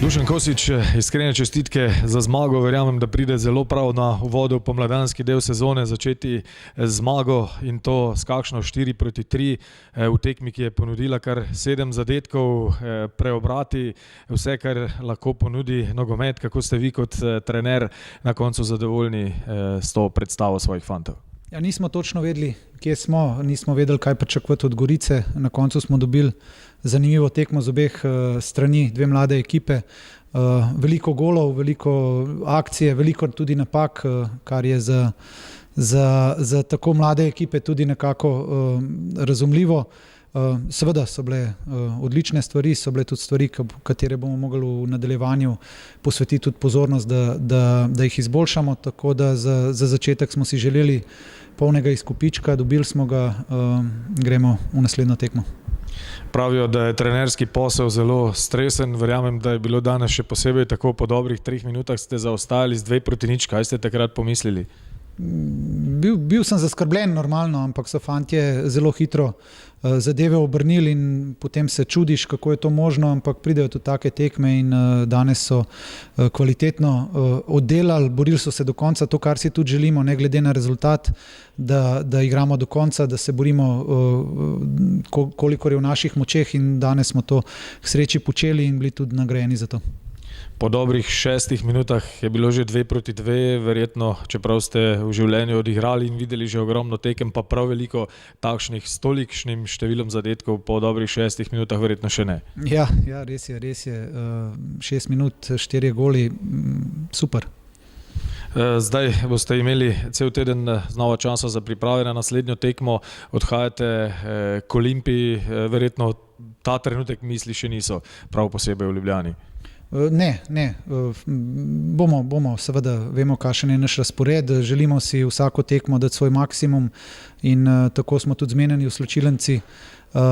Dušan Kosič, iskrene čestitke za zmago. Verjamem, da pride zelo prav na uvodu pomladanski del sezone začeti zmago in to s kakšno 4-3 v tekmi, ki je ponudila kar 7 zadetkov, preobrati vse, kar lahko ponudi nogomet. Kako ste vi kot trener na koncu zadovoljni s to predstavo svojih fantov? Ja, nismo točno vedeli, kje smo, nismo vedeli, kaj pričakovati od Gorice. Na koncu smo dobili zanimivo tekmo z obeh strani, dve mlade ekipe. Veliko golov, veliko akcije, veliko tudi napak, kar je za tako mlade ekipe tudi nekako razumljivo. Seveda so bile odlične stvari, so bile tudi stvari, katere bomo mogli v nadaljevanju posvetiti tudi pozornost, da jih izboljšamo. Tako da za začetek smo si želeli polnega izkupička, dobili smo ga, gremo v naslednjo tekmo. Pravijo, da je trenerski posel zelo stresen. Verjamem, da je bilo danes še posebej tako. Po dobrih 3 minutah ste zaostajali z 2-0. Kaj ste takrat pomislili? Bil sem zaskrbljen normalno, ampak so fantje zelo hitro zadeve obrnili in potem se čudiš, kako je to možno, ampak pridejo tudi take tekme in danes so kvalitetno oddelali, borili so se do konca, to, kar si tudi želimo, ne glede na rezultat, da igramo do konca, da se borimo, kolikor je v naših močeh, in danes smo to k sreči počeli in bili tudi nagrajeni za to. Po dobrih 6 minutah je bilo že 2-2, verjetno, čeprav ste v življenju odigrali in videli že ogromno tekem, pa prav veliko takšnih s tolikšnim številom zadetkov po dobrih 6 minutah verjetno še ne. Ja, res je. 6 minut, 4 goli, super. Zdaj boste imeli cel teden znova časa za priprave na naslednjo tekmo, odhajate k Olimpiji, verjetno ta trenutek misli še niso prav posebej v Ljubljani. Ne. Bomo, seveda vemo, kakšen je naš razpored, želimo si vsako tekmo dati svoj maksimum in tako smo tudi zmenjeni usločiljenci.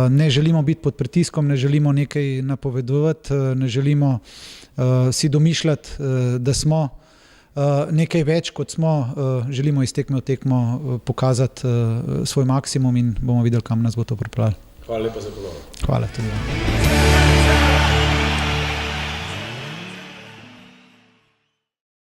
Ne želimo biti pod pritiskom, ne želimo nekaj napovedovati, ne želimo si domišljati, da smo nekaj več, kot smo. Želimo iz tekme v tekmo pokazati svoj maksimum in bomo videli, kam nas bo to pripeljalo. Hvala lepa za pogovor. Hvala tudi.